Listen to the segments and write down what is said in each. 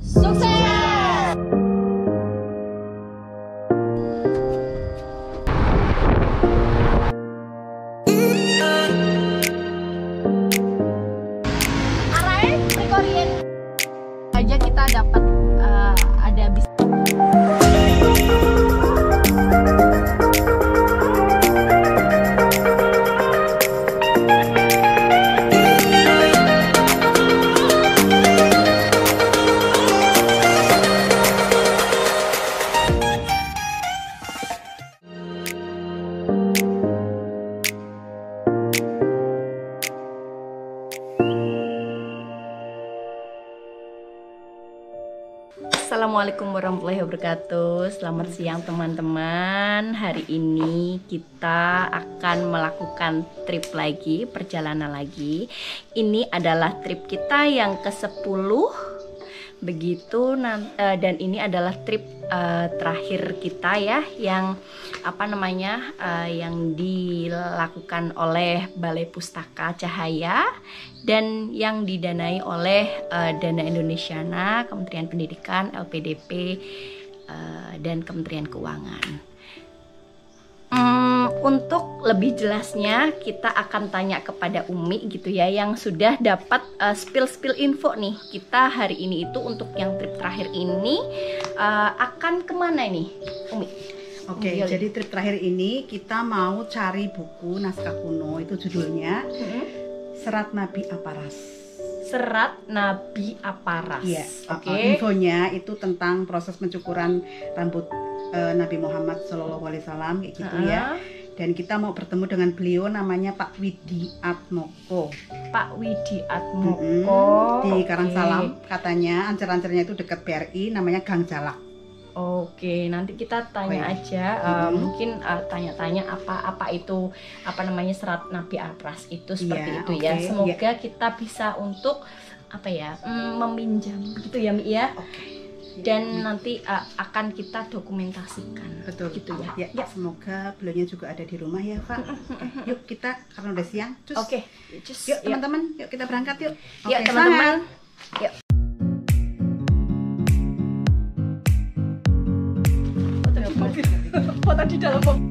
Sukses! Arai, Korean aja kita dapat ada bis. Assalamualaikum warahmatullahi wabarakatuh. Selamat siang teman-teman. Hari ini kita akan melakukan trip lagi, perjalanan lagi. Ini adalah trip kita yang ke-10 begitu, dan ini adalah trip terakhir kita ya, yang yang dilakukan oleh Balai Pustaka Cahaya dan yang didanai oleh Dana Indonesiana, Kementerian Pendidikan, LPDP, dan Kementerian Keuangan. Untuk lebih jelasnya kita akan tanya kepada Umi gitu ya, yang sudah dapat spill info nih. Kita hari ini itu untuk yang trip terakhir ini akan kemana ini, Umi? Oke, jadi trip terakhir ini kita mau cari buku naskah kuno, itu judulnya Serat Nabi Aparas. Serat Nabi Aparas. Iya. Oke. Infonya itu tentang proses pencukuran rambut Nabi Muhammad SAW kayak gitu ya. Dan kita mau bertemu dengan beliau, namanya Pak Widi Atmoko. Pak Widi Atmoko di Karangsalam. Katanya ancer-ancernya itu dekat BRI, namanya Gang Jalak. Oke, nanti kita tanya aja. Mungkin tanya-tanya apa itu serat Nabi Aparas itu seperti itu ya. Semoga kita bisa untuk meminjam gitu ya, Mi ya. Dan nanti akan kita dokumentasikan. Betul gitu ya. Ya, semoga beliaunya juga ada di rumah ya, Pak. Yuk kita, karena udah siang. Oke. Yuk teman-teman, yuk kita berangkat yuk. Yuk teman-teman. Yuk. Foto di dalam mobil.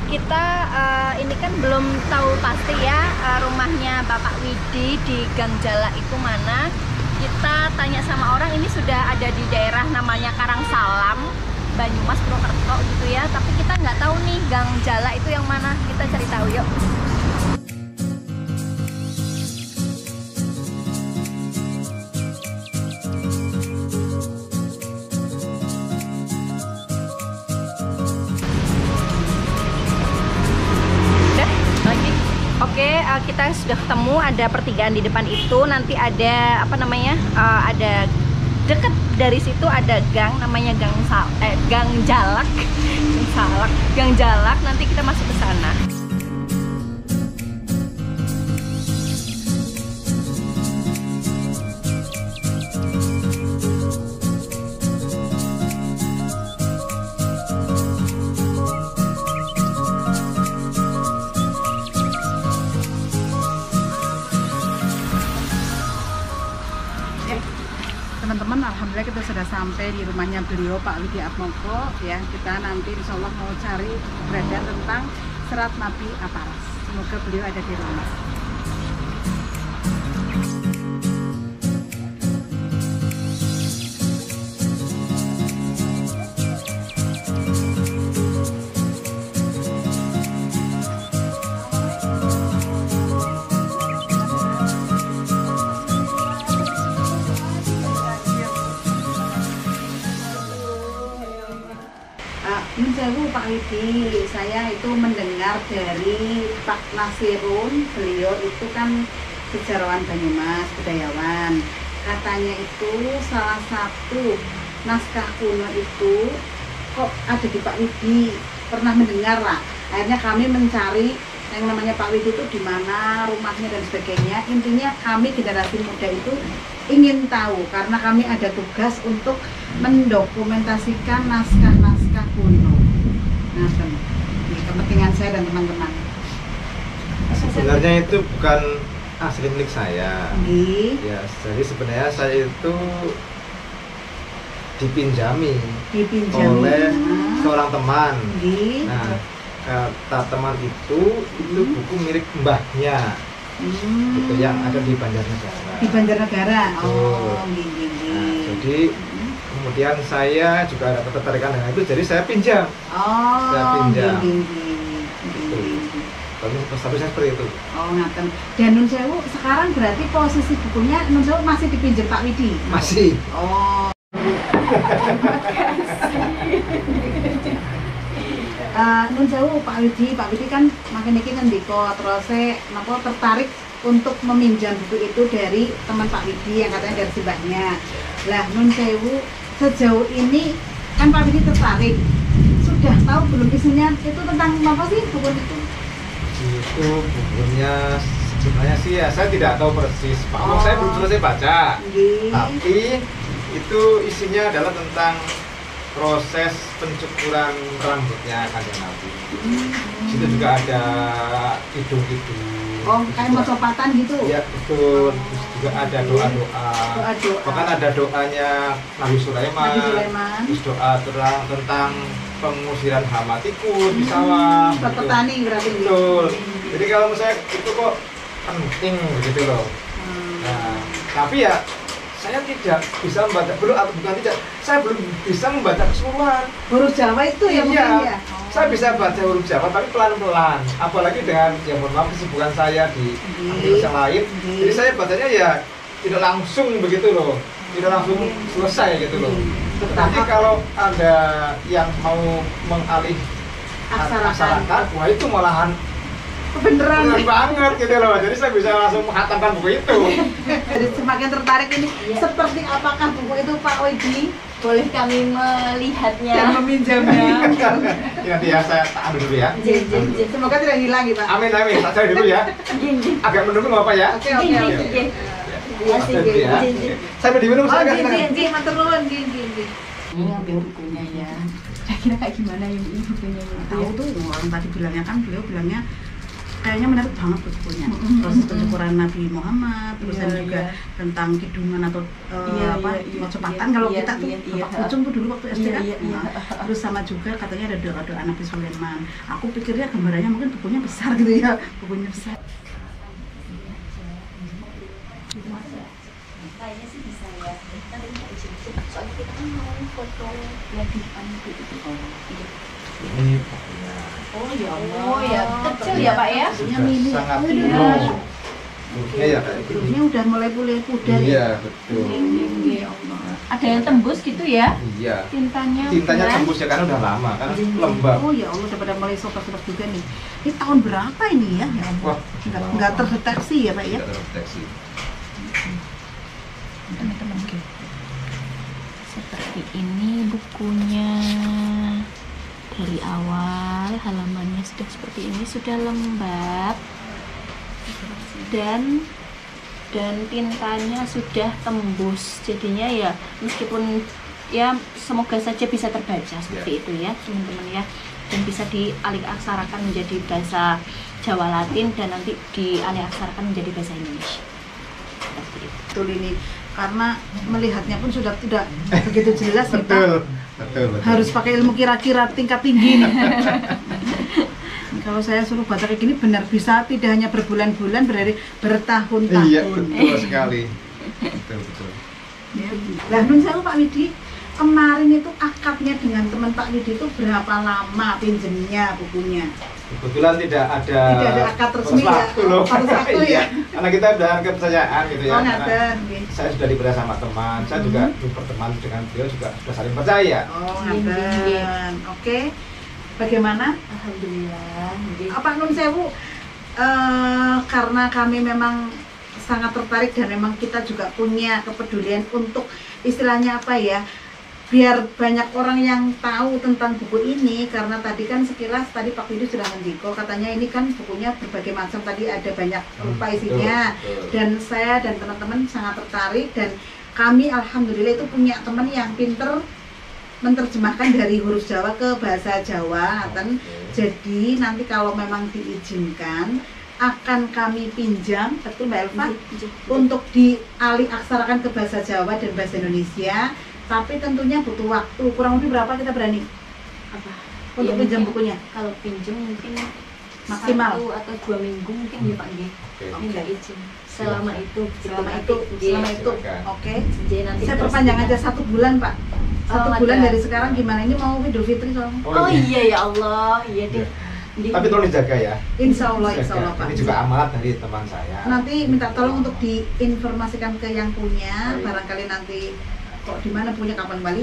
Kita ini kan belum tahu pasti ya rumahnya Bapak Widi di Gang Jalak itu mana. Kita tanya sama orang, ini sudah ada di daerah namanya Karangsalam, Banyumas, Purwokerto gitu ya. Tapi kita nggak tahu nih Gang Jalak itu yang mana. Kita cari tahu yuk. Oke, kita sudah ketemu, ada pertigaan di depan itu. Nanti ada ada deket dari situ ada gang, namanya Gang Jalak. Gang Jalak. Nanti kita masuk ke sana. Teman-teman, alhamdulillah kita sudah sampai di rumahnya beliau Pak Widi Atmoko ya. Kita nanti insya Allah mau cari berada tentang Serat Nabi Aparas. Semoga beliau ada di rumah. Pak Widi, saya itu mendengar dari Pak Nasirun, beliau itu kan sejarawan Banyumas, budayawan. Katanya itu salah satu naskah kuno itu kok ada di Pak Widi, pernah mendengar lah. Akhirnya kami mencari yang namanya Pak Widi itu di mana rumahnya dan sebagainya. Intinya kami generasi muda itu ingin tahu karena kami ada tugas untuk mendokumentasikan naskah-naskah kuno. Nah, ini kepentingan saya dan teman-teman. Sebenarnya itu bukan asli milik saya. Ya, jadi sebenarnya saya itu dipinjami oleh seorang teman. Nah, kata teman itu buku milik mbahnya, itu yang ada di Banjarnegara. Di Banjarnegara. Oh, nah, jadi kemudian saya juga ada ketertarikan dengan itu, jadi saya pinjam. Saya pinjam. Statusnya seperti itu. Oh, ngaten. Dan Nun Sewu sekarang berarti posisi bukunya Nun Sewu masih dipinjam Pak Widi? Masih. Oh. Nun Sewu Pak Widi kan makin iki ngendika terus napa tertarik untuk meminjam buku itu dari teman Pak Widi yang katanya dari sebahnya. Lah Nun Sewu sejauh ini kan Pak Widi tertarik. Sudah tahu belum isinya itu tentang apa sih buku itu? Itu bukunya sebenarnya sih ya saya tidak tahu persis. Pak saya belum selesai baca. Tapi itu isinya adalah tentang proses pencukuran rambutnya Kanjeng Nabi. Situ juga ada hidung-hidung. Oh, kayak mocopatan gitu? Iya, betul. Terus juga ada doa-doa. Bahkan ada doanya Nabi Sulaiman. Terus doa tentang pengusiran hama tikus di sawah. Petani berarti. Betul. Jadi kalau misalnya itu kok penting begitu loh. Nah, tapi ya saya tidak bisa membaca, saya belum bisa membaca keseluruhan huruf Jawa itu ya mungkin ya? Saya bisa baca huruf Jawa tapi pelan-pelan, apalagi dengan ya mohon maaf kesibukan saya di aktivitas yang lain. Jadi saya bacanya ya tidak langsung begitu loh, tidak langsung selesai gitu loh. Tetapi kalau ada yang mau mengalih aksarakan, wah itu malahan beneran banget gitu loh, jadi saya bisa langsung menghatamkan buku itu. Jadi semakin tertarik ini, seperti apakah buku itu Pak Widi? Boleh kami melihatnya dan meminjamnya. Nanti ya saya ambil dulu ya. Semoga tidak hilang ya Pak. Amin amin, tak cari dulu ya. Agak menunggu nggak apa ya? Oke. Saya berdiri dulu. Gini, matur nuwun, gini. Ini ambil bukunya ya. Kira-kira kayak gimana ini bukunya? Tahu tuh orang tadi bilangnya kan beliau bilangnya kayaknya menarik banget tuh bukunya. Proses pencukuran Nabi Muhammad, terus juga tentang kidungan atau mocopatan kalau kita tuh Bapak Pucung tuh dulu waktu SD kan. Terus sama juga katanya ada doa-doa Nabi Sulaiman. Aku pikirnya gambarannya mungkin bukunya besar gitu ya, bukunya besar. Kayaknya sih bisa ya. Nanti kita isi-isi. Soalnya kita kan mau foto yang di depan itu. Ini bukunya. Oh ya, kecil ya Pak ya? Mini. Sangat kecil. Bukunya ya kayak gini. Ini udah mulai pudar. Iya betul. Ada yang tembus gitu ya? Iya. Tintanya tembus ya karena udah lama kan lembab. Oh ya Allah, udah pada mulai sobek-sobek juga nih. Ini tahun berapa ini ya? Wah, nggak terdeteksi ya Pak ya? Nggak terdeteksi. Teman-teman seperti ini bukunya. Dari awal halamannya sudah seperti ini, sudah lembab dan tintanya sudah tembus, jadinya ya meskipun ya semoga saja bisa terbaca seperti itu ya teman-teman ya, dan bisa dialih aksarakan menjadi bahasa Jawa Latin dan nanti dialih aksarakan menjadi bahasa Indonesia seperti itu. Betul ini karena melihatnya pun sudah tidak begitu jelas nih Pak. Betul. Harus pakai ilmu kira-kira tingkat tinggi nih. Kalau saya suruh baca kayak gini benar bisa tidak hanya berbulan-bulan, bertahun-tahun. Iya betul sekali. Betul. Ya. Lah Nun Sewu Pak Widi, kemarin itu akadnya dengan teman Pak Widi itu berapa lama pinjemnya bukunya? Kebetulan tidak ada akad resmi ya. Harus waktu ya. Karena kita udah kepercayaan gitu ya. Saya sudah diberi sama teman, saya juga berteman dengan beliau juga sudah saling percaya. Oh, ngaten. Oke. Bagaimana? Alhamdulillah. Apa Nun Sewu? Karena kami memang sangat tertarik dan memang kita juga punya kepedulian untuk istilahnya apa ya, biar banyak orang yang tahu tentang buku ini. Karena tadi kan sekilas tadi Pak Widi sudah mendiko, katanya ini kan bukunya berbagai macam, tadi ada banyak rupa isinya, dan saya dan teman-teman sangat tertarik, dan kami alhamdulillah itu punya teman yang pinter menerjemahkan dari huruf Jawa ke bahasa Jawa. Jadi nanti kalau memang diizinkan akan kami pinjam, betul Mbak Elva, untuk dialih aksarakan ke bahasa Jawa dan bahasa Indonesia. Tapi tentunya butuh waktu. Kurang lebih berapa kita berani? Apa? Untuk Ya, pinjam mungkin, bukunya? kalau pinjam mungkin Maksimal 1 atau 2 minggu mungkin ya Pak nggih. Minta izin. Selama itu, Selama itu, oke. Jadi nanti Saya terus perpanjang kita- aja 1 bulan Pak. 1 Oh, bulan ada. dari sekarang gimana? Ini mau Idul Fitri soalnya. Oh iya ya Allah, iya deh. Tapi tolong dijaga ya. Insya Allah Jaga. Pak. Ini juga amanat dari teman saya. Nanti minta tolong untuk diinformasikan ke yang punya, barangkali nanti kok di mana punya kapan kembali,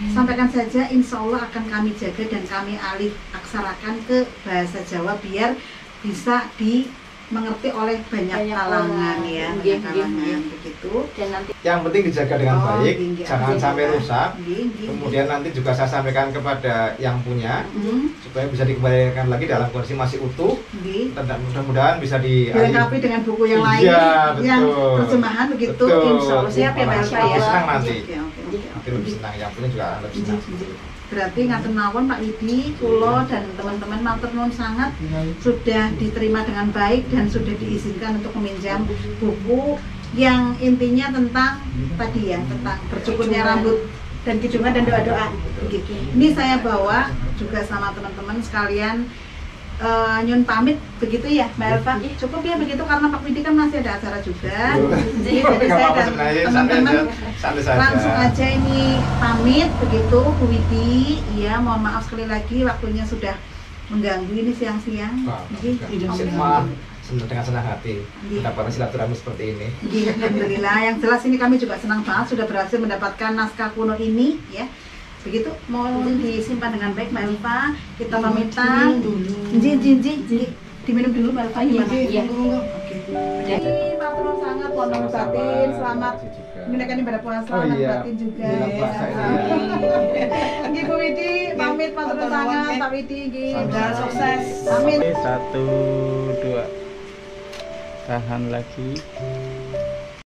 sampaikan saja. Insya Allah akan kami jaga dan kami alih aksarakan ke bahasa Jawa biar bisa dimengerti oleh banyak kalangan orang. ya, Nggih, banyak kalangan nggih. begitu. Dan nanti Yang penting dijaga dengan Oh, baik, nggih, jangan nggih, sampai nggih. rusak. Nggih, nggih, Kemudian nanti juga saya sampaikan kepada yang punya nggih. supaya bisa dikembalikan lagi dalam kondisi masih utuh. Nggih. Dan mudah-mudahan bisa Dilengkapi dengan buku yang lain, Iya, yang betul. terjemahan begitu. Betul. Insya Allah siap ya Mbak Elva Lebih ya. senang nanti. Oke, oke, oke, Nanti oke. lebih senang, yang punya juga akan lebih senang. Berarti ngaten mawon Pak Widi, kulo dan teman-teman matur nuwun sangat sudah diterima dengan baik dan sudah diizinkan untuk meminjam buku yang intinya tentang tadi ya, tentang bercukurnya rambut dan kidungan dan doa-doa. Gitu. Ini saya bawa juga sama teman-teman sekalian. Nyun pamit begitu ya Mbak Elva. Cukup ya begitu karena Pak Widi kan masih ada acara juga. Jadi Nggak saya apa-apa dan sebenarnya, teman-teman santai saja. langsung aja ini pamit begitu Bu Widi. Ya mohon maaf sekali lagi waktunya sudah mengganggu ini siang-siang. Maaf, dengan senang hati mendapatkan silaturahmi seperti ini. Alhamdulillah, yang jelas ini kami juga senang banget sudah berhasil mendapatkan naskah kuno ini ya. Begitu mohon disimpan dengan baik Mbak Elva. Kita pamitan. Ji. Diminum dulu Mbak Elva gimana? Iya. Oke. Jadi matur sangat pondok batin, selamat menunaikan ibadah puasa, selamat batin juga. Bulan puasa ini. Nggih Bu Widi, pamit matur sangat Pak Widi nggih. Dan sukses. Oke, Amin. 1, 2. Tahan lagi.